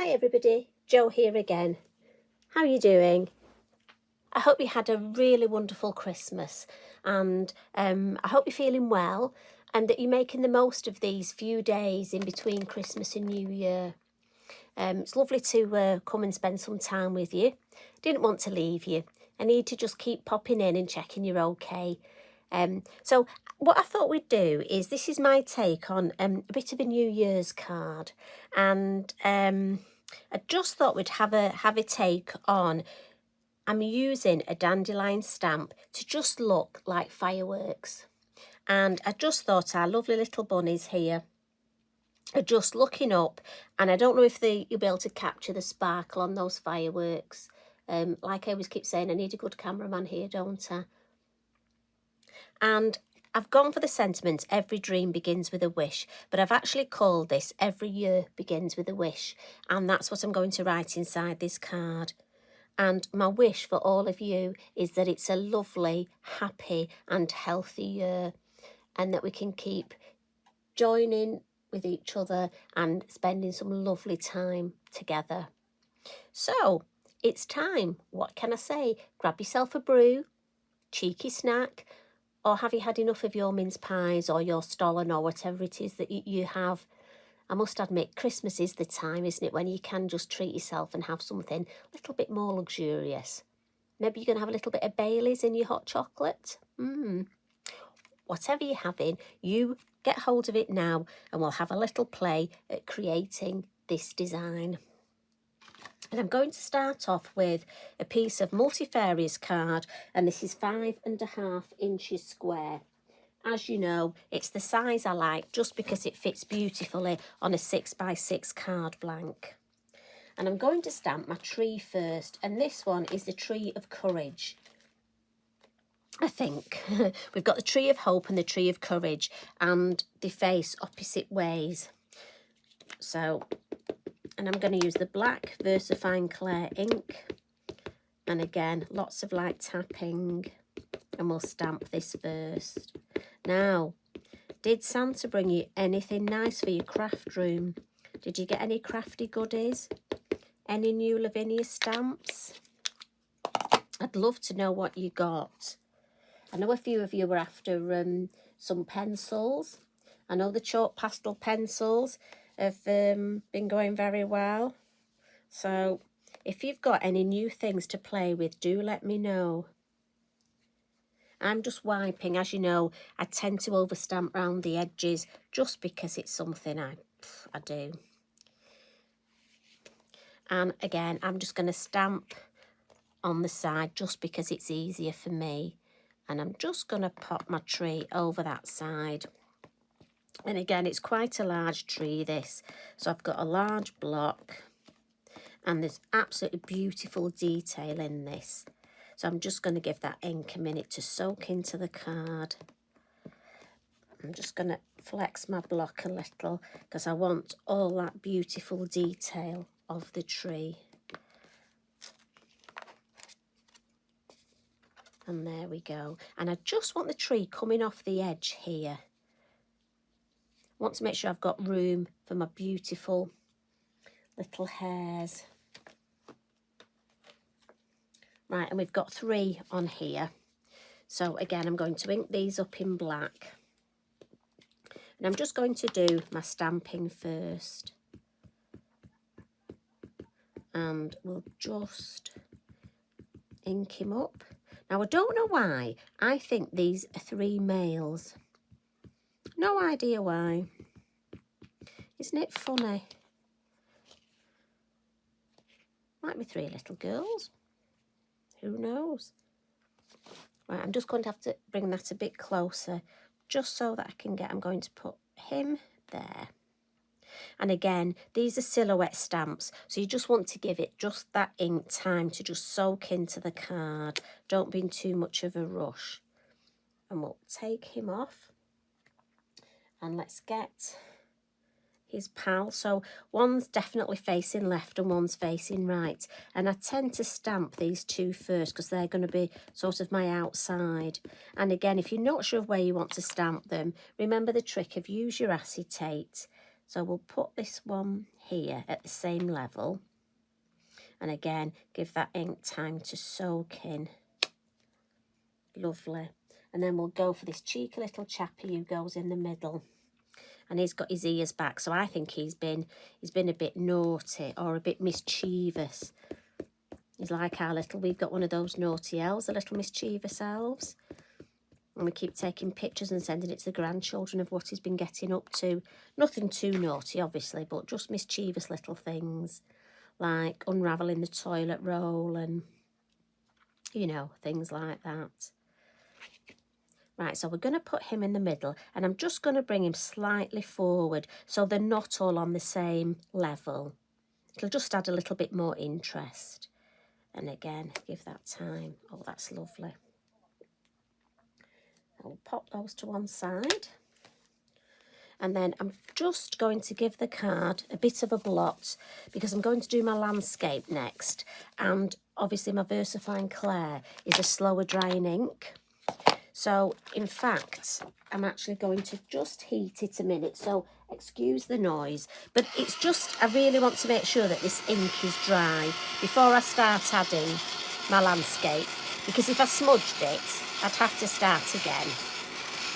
Hi everybody, Jo here again. How are you doing? I hope you had a really wonderful Christmas, and I hope you're feeling well and that you're making the most of these few days in between Christmas and New Year. It's lovely to come and spend some time with you. Didn't want to leave you. I need to just keep popping in and checking you're okay. So what I thought we'd do is, this is my take on a bit of a New Year's card, and I just thought we'd have a take on, I'm using a dandelion stamp to just look like fireworks. And I just thought our lovely little bunnies here are just looking up, and I don't know if you'll be able to capture the sparkle on those fireworks. Like I always keep saying, I need a good cameraman here, don't I? And I've gone for the sentiment, every dream begins with a wish, but I've actually called this Every Year Begins with a Wish, and that's what I'm going to write inside this card. And my wish for all of you is that it's a lovely, happy and healthy year, and that we can keep joining with each other and spending some lovely time together. So it's time. What can I say? Grab yourself a brew, cheeky snack, or have you had enough of your mince pies or your stollen or whatever it is that you have? I must admit, Christmas is the time, isn't it, when you can just treat yourself and have something a little bit more luxurious. Maybe you're going to have a little bit of Baileys in your hot chocolate. Whatever you're having, you get hold of it now, and we'll have a little play at creating this design. And I'm going to start off with a piece of multifarious card, and this is 5.5 inches square. As you know, it's the size I like just because it fits beautifully on a 6x6 card blank. And I'm going to stamp my tree first, and this one is the Tree of Courage. I think we've got the Tree of Hope and the Tree of Courage, and they face opposite ways. So, and I'm going to use the black VersaFine Clair ink, and again lots of light tapping, and we'll stamp this first. Now, did Santa bring you anything nice for your craft room? Did you get any crafty goodies? Any new Lavinia stamps? I'd love to know what you got. I know a few of you were after some pencils. I know the chalk pastel pencils have been going very well. So if you've got any new things to play with, do let me know. I'm just wiping. As you know, I tend to overstamp round the edges just because it's something I do. And again, I'm just going to stamp on the side just because it's easier for me. And I'm just going to pop my tree over that side. And again, it's quite a large tree, this. So I've got a large block, and there's absolutely beautiful detail in this. So I'm just going to give that ink a minute to soak into the card. I'm just going to flex my block a little because I want all that beautiful detail of the tree. And there we go. And I just want the tree coming off the edge here. I want to make sure I've got room for my beautiful little hares. Right, and we've got 3 on here. So again, I'm going to ink these up in black. And I'm just going to do my stamping first. And we'll just ink him up. Now, I don't know why. I think these are 3 males. No idea why. Isn't it funny? Might be 3 little girls. Who knows? Right, I'm just going to have to bring that a bit closer just so that I can get, I'm going to put him there. And again, these are silhouette stamps, so you just want to give it just that ink time to just soak into the card. Don't be in too much of a rush. And we'll take him off. And let's get his pal. So one's definitely facing left and one's facing right. And I tend to stamp these 2 first because they're going to be sort of my outside. And again, if you're not sure where you want to stamp them, remember the trick of use your acetate. So we'll put this one here at the same level. And again, give that ink time to soak in. Lovely. And then we'll go for this cheeky little chappy who goes in the middle. And he's got his ears back, so I think he's been a bit naughty or a bit mischievous. He's like we've got one of those naughty elves, the little mischievous elves. And we keep taking pictures and sending it to the grandchildren of what he's been getting up to. Nothing too naughty, obviously, but just mischievous little things, like unravelling the toilet roll and, you know, things like that. Right, so we're going to put him in the middle, and I'm just going to bring him slightly forward so they're not all on the same level. It'll just add a little bit more interest. And again, give that time. Oh, that's lovely. I'll pop those to one side. And then I'm just going to give the card a bit of a blot because I'm going to do my landscape next. And obviously my VersaFine Clair is a slower drying ink. So, in fact, I'm actually going to just heat it a minute, so excuse the noise. But it's just, I really want to make sure that this ink is dry before I start adding my landscape, because if I smudged it, I'd have to start again.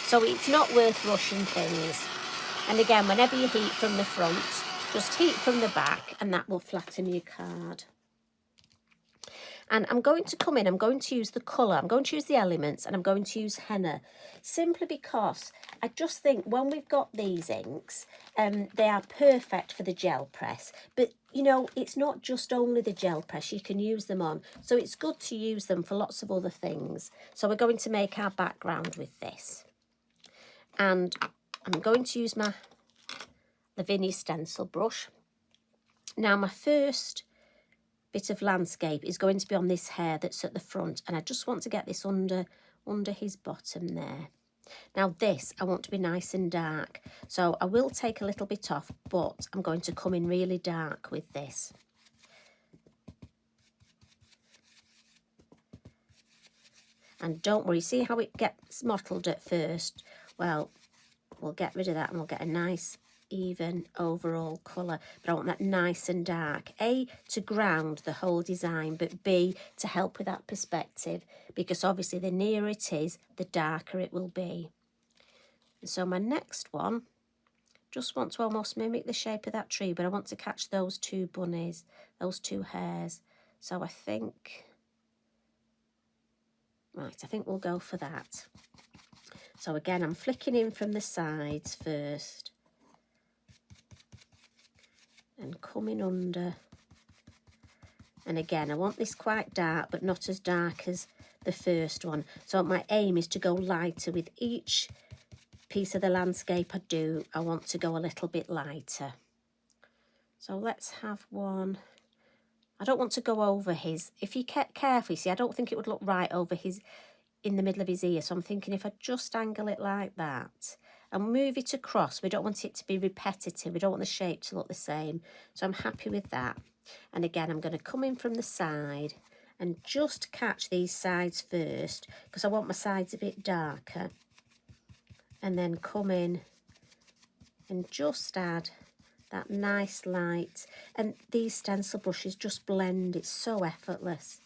So it's not worth rushing things. And again, whenever you heat from the front, just heat from the back, and that will flatten your card. And I'm going to come in, I'm going to use the colour, I'm going to use the elements, and I'm going to use henna, simply because I just think when we've got these inks, they are perfect for the gel press. But, you know, it's not just only the gel press, you can use them on. So it's good to use them for lots of other things. So we're going to make our background with this. And I'm going to use my Lavinia stencil brush. Now, my first bit of landscape is going to be on this hair that's at the front, and I just want to get this under his bottom there. Now this I want to be nice and dark, so I will take a little bit off, but I'm going to come in really dark with this. And don't worry, see how it gets mottled at first? Well, we'll get rid of that and we'll get a nice even overall colour, but I want that nice and dark. A, to ground the whole design, but B, to help with that perspective, because obviously the nearer it is, the darker it will be. And so my next one, just want to almost mimic the shape of that tree, but I want to catch those two bunnies, those two hares. So I think, right, I think we'll go for that. So again, I'm flicking in from the sides first, and coming under. And again, I want this quite dark, but not as dark as the first one. So my aim is to go lighter with each piece of the landscape I do. I want to go a little bit lighter. So let's have one. I don't want to go over his, if you carefully see, I don't think it would look right over his, in the middle of his ear. So I'm thinking if I just angle it like that and move it across, we don't want it to be repetitive. We don't want the shape to look the same. So I'm happy with that. And again, I'm going to come in from the side and just catch these sides first, because I want my sides a bit darker. And then come in and just add that nice light. And these stencil brushes just blend. It's so effortless.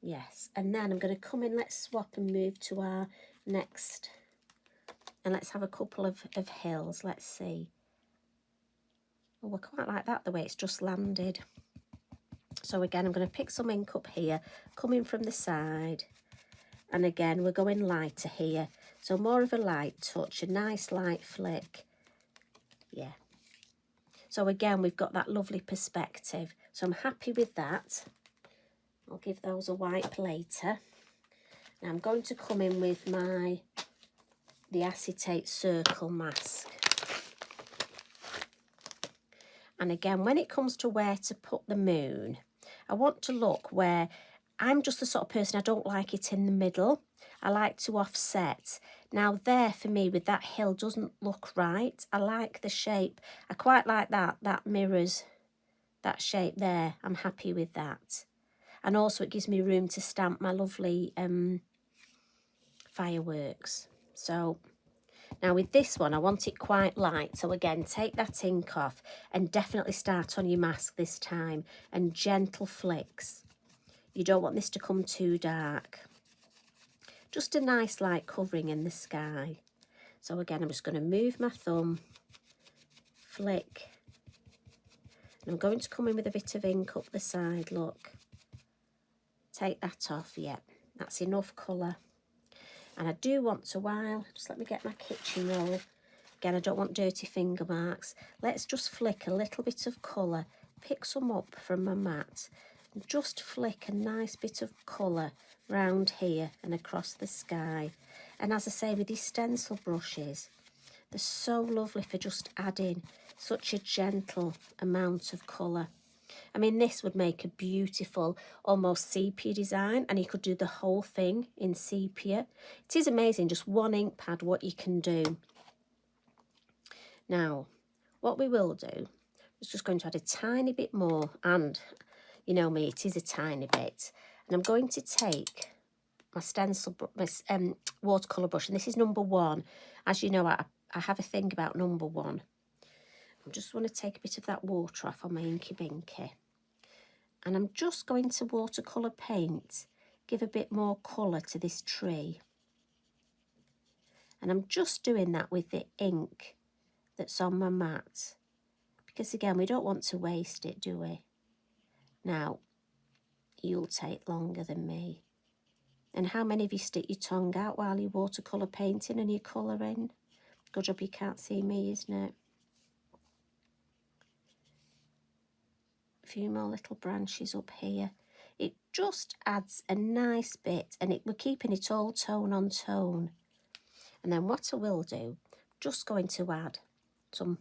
Yes. And then I'm going to come in. Let's swap and move to our next. And let's have a couple of hills. Let's see. Oh, I quite like that, the way it's just landed. So again, I'm going to pick some ink up here, come in from the side. And again, we're going lighter here. So more of a light touch, a nice light flick. Yeah. So again, we've got that lovely perspective. So I'm happy with that. I'll give those a wipe later. Now I'm going to come in with the acetate circle mask. And again, when it comes to where to put the moon, I want to look where, I'm just the sort of person, I don't like it in the middle. I like to offset. Now there, for me, with that hill, doesn't look right. I like the shape. I quite like that. That mirrors that shape there. I'm happy with that. And also it gives me room to stamp my lovely fireworks. So Now with this one, I want it quite light. So again, take that ink off and definitely start on your mask this time, and gentle flicks. You don't want this to come too dark. Just a nice light covering in the sky. So again, I'm just going to move my thumb, flick, and I'm going to come in with a bit of ink up the side, look. Take that off, yep, that's enough colour. And I do want to, while, just let me get my kitchen roll. Again, I don't want dirty finger marks. Let's just flick a little bit of colour, pick some up from my mat, and just flick a nice bit of colour round here and across the sky. And as I say, with these stencil brushes, they're so lovely for just adding such a gentle amount of colour. I mean, this would make a beautiful, almost sepia design, and you could do the whole thing in sepia. It is amazing, just one ink pad, what you can do. Now, what we will do is just going to add a tiny bit more, and you know me, it is a tiny bit. And I'm going to take my stencil, my watercolour brush, and this is number 1. As you know, I have a thing about number 1. I just want to take a bit of that water off on my Inky Binky. And I'm just going to watercolour paint, give a bit more colour to this tree. And I'm just doing that with the ink that's on my mat. Because again, we don't want to waste it, do we? Now, you'll take longer than me. And how many of you stick your tongue out while you're watercolour painting and you're colouring? Good job you can't see me, isn't it? A few more little branches up here. It just adds a nice bit, and we're keeping it all tone on tone. And then what I will do, just going to add some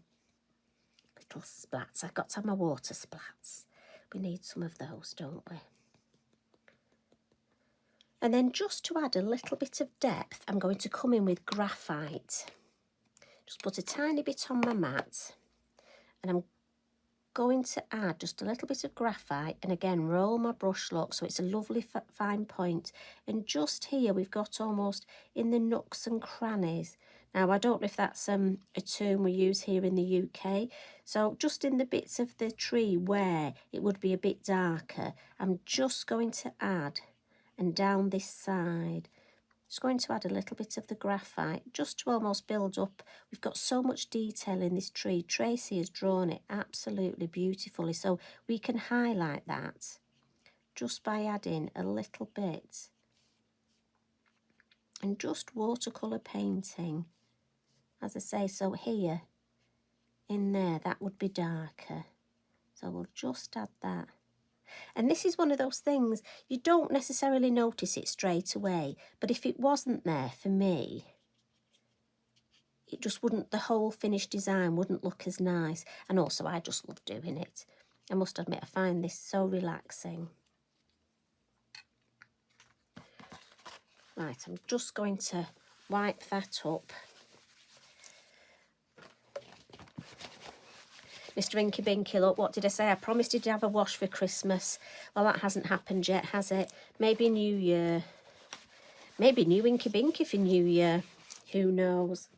little splats. I've got to have my water splats. We need some of those, don't we? And then just to add a little bit of depth, I'm going to come in with graphite. Just put a tiny bit on my mat, and I'm going to add just a little bit of graphite, and again roll my brush, look, so it's a lovely fine point. And just here we've got almost in the nooks and crannies. Now I don't know if that's a term we use here in the UK, so just in the bits of the tree where it would be a bit darker, I'm just going to add, and down this side, just going to add a little bit of the graphite just to almost build up. We've got so much detail in this tree. Tracy has drawn it absolutely beautifully, so we can highlight that just by adding a little bit. And just watercolour painting, as I say, so here, in there, that would be darker. So we'll just add that. And this is one of those things, you don't necessarily notice it straight away, but if it wasn't there for me, it just wouldn't, the whole finished design wouldn't look as nice. And also, I just love doing it. I must admit, I find this so relaxing. Right, I'm just going to wipe that up. Mr. Inky Binky, look, what did I say? I promised he'd have a wash for Christmas. Well, that hasn't happened yet, has it? Maybe New Year. Maybe new Inky Binky for New Year. Who knows?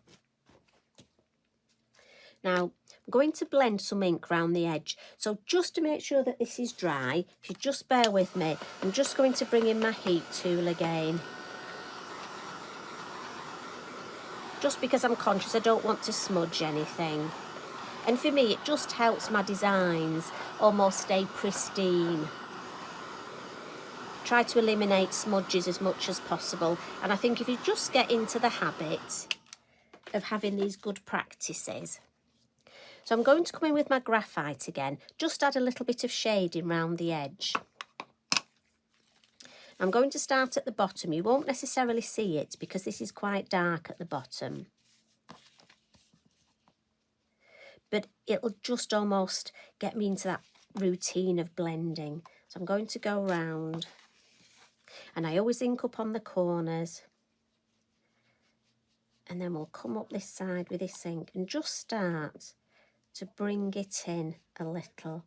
Now, I'm going to blend some ink around the edge. So just to make sure that this is dry, if you just bear with me, I'm just going to bring in my heat tool again. Just because I'm conscious I don't want to smudge anything. And for me, it just helps my designs almost stay pristine. Try to eliminate smudges as much as possible. And I think if you just get into the habit of having these good practices. So I'm going to come in with my graphite again. Just add a little bit of shading round the edge. I'm going to start at the bottom. You won't necessarily see it because this is quite dark at the bottom. But it'll just almost get me into that routine of blending. So I'm going to go round, and I always ink up on the corners, and then we'll come up this side with this ink and just start to bring it in a little.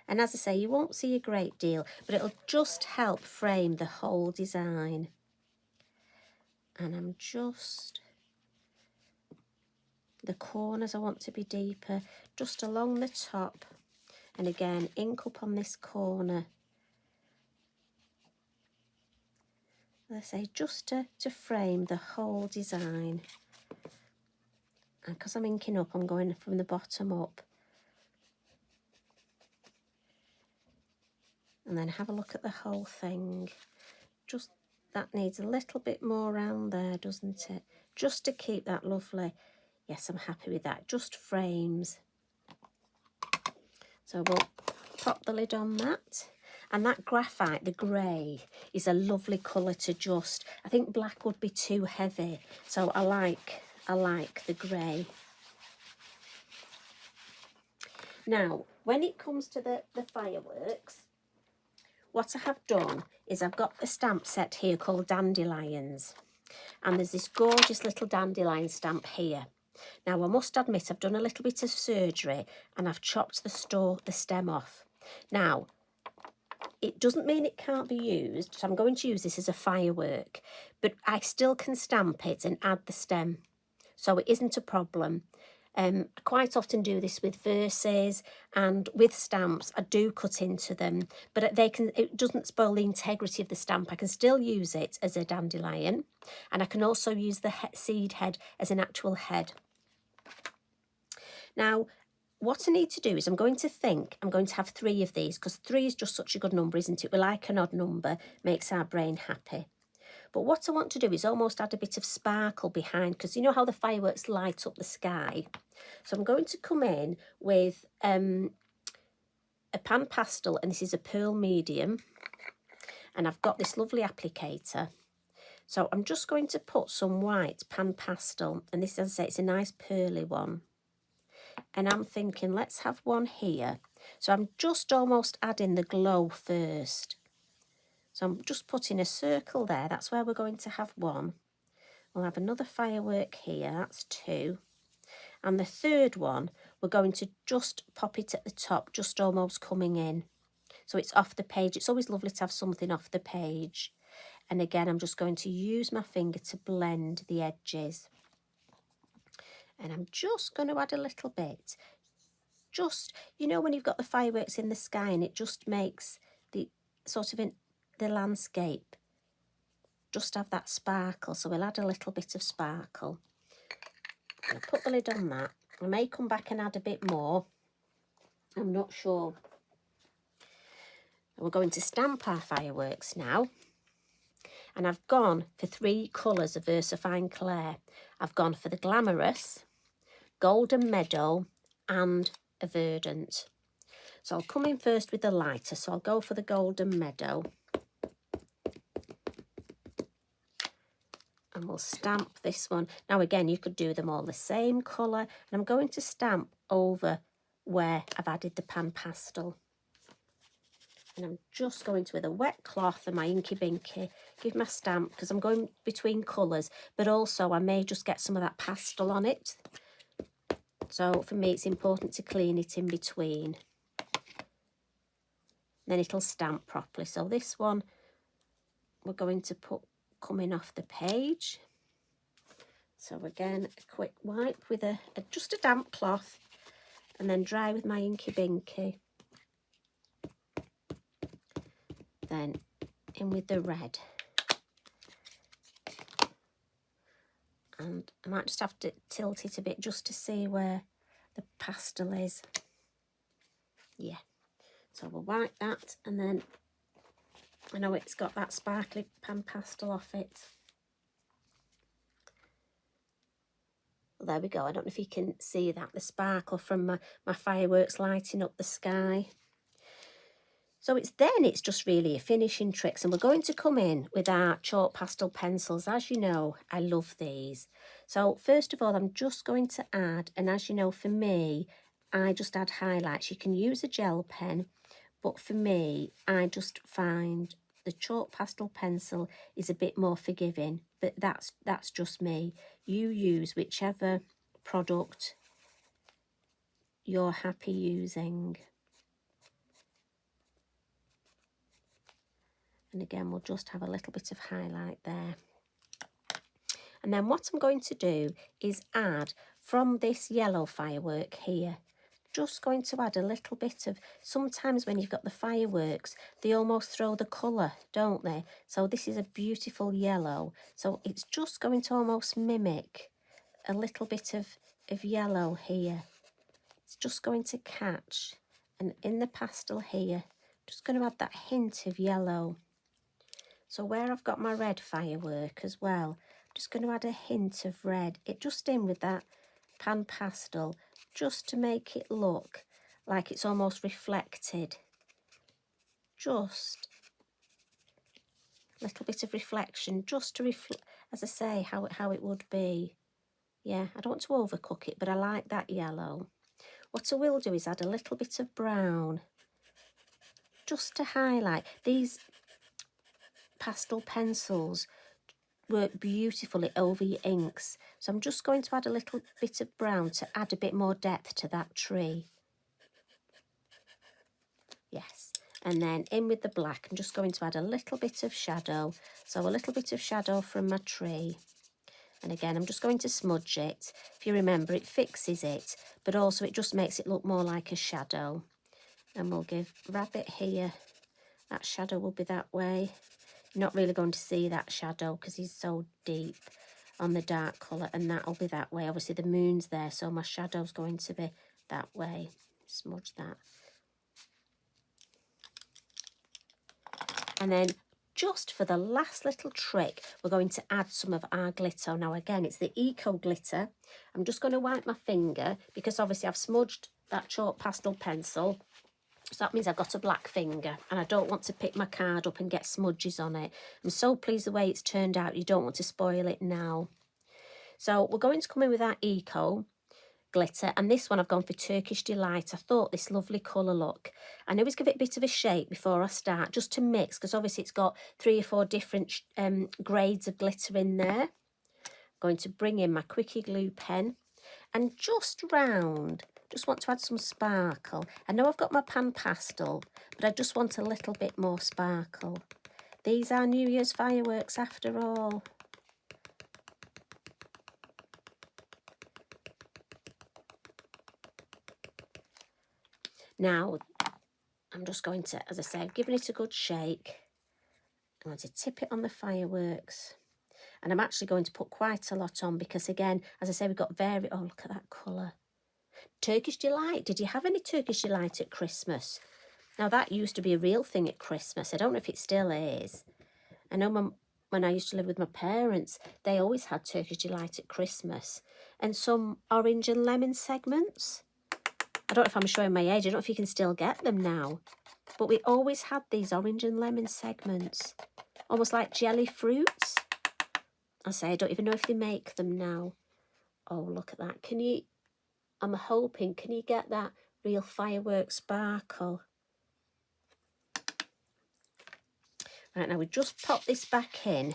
And as I say, you won't see a great deal, but it'll just help frame the whole design. And I'm just The corners I want to be deeper, just along the top. And again, ink up on this corner. As I say, just to frame the whole design. And because I'm inking up, I'm going from the bottom up. And then have a look at the whole thing. Just, that needs a little bit more around there, doesn't it? Just to keep that lovely, yes, I'm happy with that, just frames. So we'll pop the lid on that. And that graphite, the grey, is a lovely colour to just, I think black would be too heavy. So I like the grey. Now, when it comes to the fireworks, what I have done is I've got a stamp set here called Dandelions. And there's this gorgeous little dandelion stamp here. Now, I must admit, I've done a little bit of surgery and I've chopped the stem off. Now, it doesn't mean it can't be used, so I'm going to use this as a firework, but I still can stamp it and add the stem, so it isn't a problem. I quite often do this with verses, and with stamps I do cut into them, but it doesn't spoil the integrity of the stamp. I can still use it as a dandelion, and I can also use the seed head as an actual head. Now, what I need to do is I'm going to have 3 of these, because 3 is just such a good number, isn't it? We like an odd number, makes our brain happy. But what I want to do is almost add a bit of sparkle behind, because you know how the fireworks light up the sky? So I'm going to come in with a pan pastel, and this is a pearl medium. And I've got this lovely applicator. So I'm just going to put some white pan pastel, and this, as I say, it's a nice pearly one. And I'm thinking, let's have one here. So I'm just almost adding the glow first. So I'm just putting a circle there. That's where we're going to have one. We'll have another firework here. That's 2. And the third one, we're going to just pop it at the top, just almost coming in. So it's off the page. It's always lovely to have something off the page. And again, I'm just going to use my finger to blend the edges. And I'm just going to add a little bit. Just, you know, when you've got the fireworks in the sky and it just makes the sort of the landscape just have that sparkle. So we'll add a little bit of sparkle. I'll put the lid on that. I may come back and add a bit more. I'm not sure. We're going to stamp our fireworks now. And I've gone for 3 colours of VersaFine Clair. I've gone for the Glamorous, Golden Meadow and a Verdant. So I'll come in first with the lighter. So I'll go for the Golden Meadow. And we'll stamp this one. Now again, you could do them all the same colour. And I'm going to stamp over where I've added the pan pastel. And I'm just going to, with a wet cloth and my Inky Binky, give my stamp, because I'm going between colours, but also I may just get some of that pastel on it. So for me, it's important to clean it in between. Then it'll stamp properly. So this one, we're going to put coming off the page. So again, a quick wipe with just a damp cloth, and then dry with my Inky Binky. Then in with the red. And I might just have to tilt it a bit just to see where the pastel is. Yeah. So we'll wipe that, and then I know it's got that sparkly pan pastel off it. Well, there we go. I don't know if you can see that, the sparkle from my fireworks lighting up the sky. So it's just really a finishing tricks, and we're going to come in with our chalk pastel pencils. As you know, I love these. So first of all, I'm just going to add, and as you know, for me, I just add highlights. You can use a gel pen, but for me, I just find the chalk pastel pencil is a bit more forgiving, but that's just me. You use whichever product you're happy using. And again, we'll just have a little bit of highlight there. And then what I'm going to do is add from this yellow firework here, just going to add a little bit of, sometimes when you've got the fireworks, they almost throw the colour, don't they? So this is a beautiful yellow. So it's just going to almost mimic a little bit of yellow here. It's just going to catch. And in the pastel here, just going to add that hint of yellow. So where I've got my red firework as well, I'm just going to add a hint of red. It just in with that pan pastel, just to make it look like it's almost reflected. Just a little bit of reflection, just to reflect, as I say, how it would be. Yeah, I don't want to overcook it, but I like that yellow. What I will do is add a little bit of brown, just to highlight. These pastel pencils work beautifully over your inks. So I'm just going to add a little bit of brown to add a bit more depth to that tree. Yes, and then in with the black, I'm just going to add a little bit of shadow. So a little bit of shadow from my tree. And again, I'm just going to smudge it. If you remember, it fixes it, but also it just makes it look more like a shadow. And we'll give Rabbit here, that shadow will be that way. You're not really going to see that shadow because he's so deep on the dark colour, and that'll be that way. Obviously the moon's there, so my shadow's going to be that way. Smudge that. And then just for the last little trick, we're going to add some of our glitter. Now again, it's the Eco Glitter. I'm just going to wipe my finger because obviously I've smudged that chalk pastel pencil. So that means I've got a black finger and I don't want to pick my card up and get smudges on it. I'm so pleased the way it's turned out. You don't want to spoil it now. So we're going to come in with our Eco Glitter, and this one I've gone for Turkish Delight. I thought this lovely colour look. I always give it a bit of a shake before I start, just to mix, because obviously it's got 3 or 4 different grades of glitter in there. I'm going to bring in my Quickie Glue pen and just round. Just want to add some sparkle. I know I've got my pan pastel, but I just want a little bit more sparkle. These are New Year's fireworks after all. Now, I'm just going to, as I say, I've given it a good shake. I'm going to tip it on the fireworks. And I'm actually going to put quite a lot on because, again, as I say, we've got oh, look at that colour. Turkish Delight. Did you have any Turkish Delight at Christmas? Now, that used to be a real thing at Christmas. I don't know if it still is. I know when I used to live with my parents, they always had Turkish Delight at Christmas. And some orange and lemon segments. I don't know if I'm showing my age. I don't know if you can still get them now. But we always had these orange and lemon segments. Almost like jelly fruits. I say, I don't even know if they make them now. Oh, look at that. Can you... I'm hoping, can you get that real firework sparkle? Right, now we just pop this back in.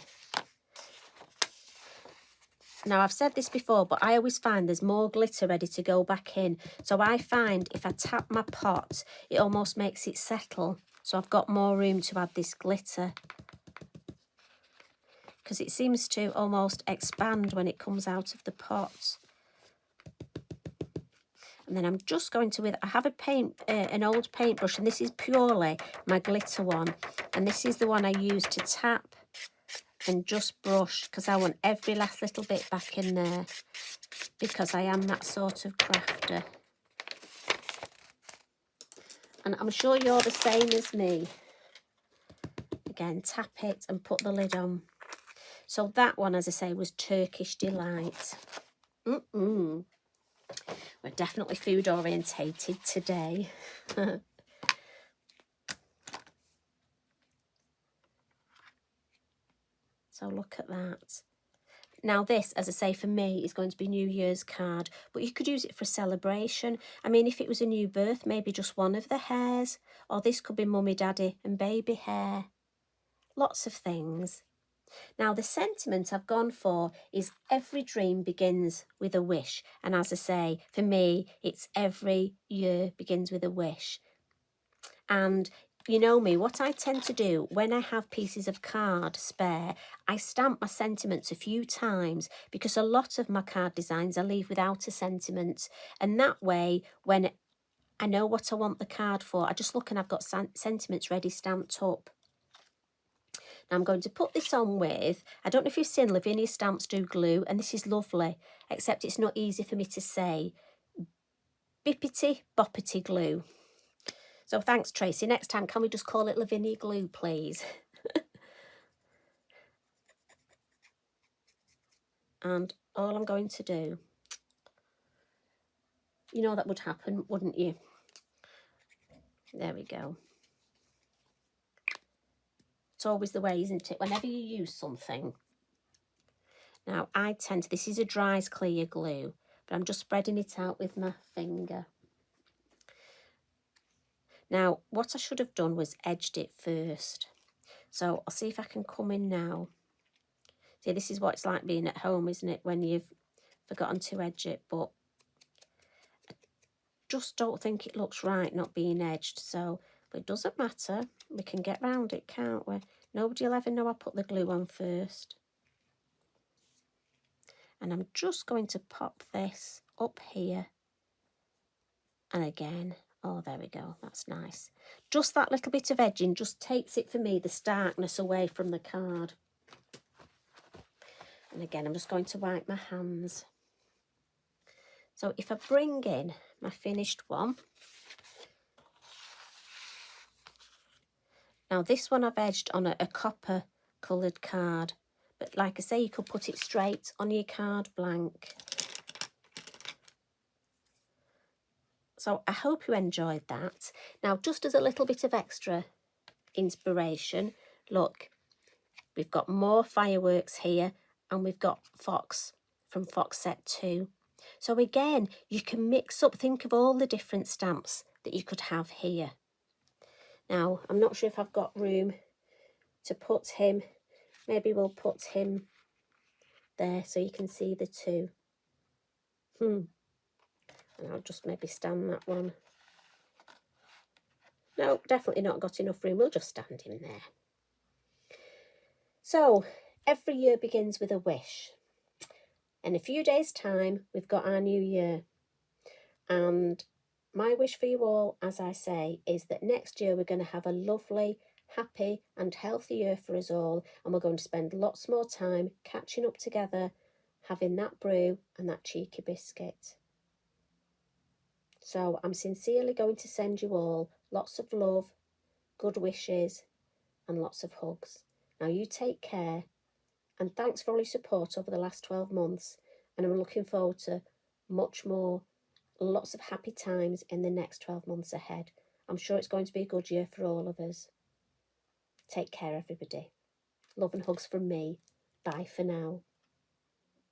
Now, I've said this before, but I always find there's more glitter ready to go back in. So I find if I tap my pot, it almost makes it settle. So I've got more room to add this glitter. Because it seems to almost expand when it comes out of the pot. And then I'm just going to, I have an old paintbrush, and this is purely my glitter one. And this is the one I use to tap and just brush, because I want every last little bit back in there, because I am that sort of crafter. And I'm sure you're the same as me. Again, tap it and put the lid on. So that one, as I say, was Turkish Delight. We're definitely food orientated today. So look at that. Now this, as I say, for me, is going to be New Year's card, but you could use it for a celebration. I mean, if it was a new birth, maybe just one of the hares, or this could be mummy, daddy and baby hair. Lots of things. Now, the sentiment I've gone for is every dream begins with a wish. And as I say, for me, it's every year begins with a wish. And you know me, what I tend to do when I have pieces of card spare, I stamp my sentiments a few times, because a lot of my card designs I leave without a sentiment. And that way, when I know what I want the card for, I just look and I've got sentiments ready stamped up. Now I'm going to put this on with, I don't know if you've seen Lavinia stamps do glue, and this is lovely, except it's not easy for me to say. Bippity boppity glue. So thanks, Tracy. Next time, can we just call it Lavinia glue, please? And all I'm going to do, you know that would happen, wouldn't you? There we go. It's always the way, isn't it? Whenever you use something. Now, I tend to, this is a dries clear glue, but I'm just spreading it out with my finger. Now, what I should have done was edged it first. So I'll see if I can come in now. See, this is what it's like being at home, isn't it, when you've forgotten to edge it, but I just don't think it looks right not being edged. So, but it doesn't matter. We can get round it, can't we? Nobody will ever know I put the glue on first. And I'm just going to pop this up here. And again, oh, there we go. That's nice. Just that little bit of edging just takes it, for me, the starkness away from the card. And again, I'm just going to wipe my hands. So if I bring in my finished one. Now this one I've edged on a copper coloured card. But like I say, you could put it straight on your card blank. So I hope you enjoyed that. Now, just as a little bit of extra inspiration, look, we've got more fireworks here, and we've got Fox from Fox Set 2. So again, you can mix up, think of all the different stamps that you could have here. Now, I'm not sure if I've got room to put him. Maybe we'll put him there so you can see the two. And I'll just maybe stand that one. No, definitely not got enough room. We'll just stand him there. So, every year begins with a wish. In a few days' time, we've got our new year. And my wish for you all, as I say, is that next year we're going to have a lovely, happy and healthy year for us all. And we're going to spend lots more time catching up together, having that brew and that cheeky biscuit. So I'm sincerely going to send you all lots of love, good wishes and lots of hugs. Now you take care, and thanks for all your support over the last 12 months, and I'm looking forward to much more, lots of happy times in the next 12 months ahead. I'm sure it's going to be a good year for all of us. Take care, everybody. Love and hugs from me. Bye for now.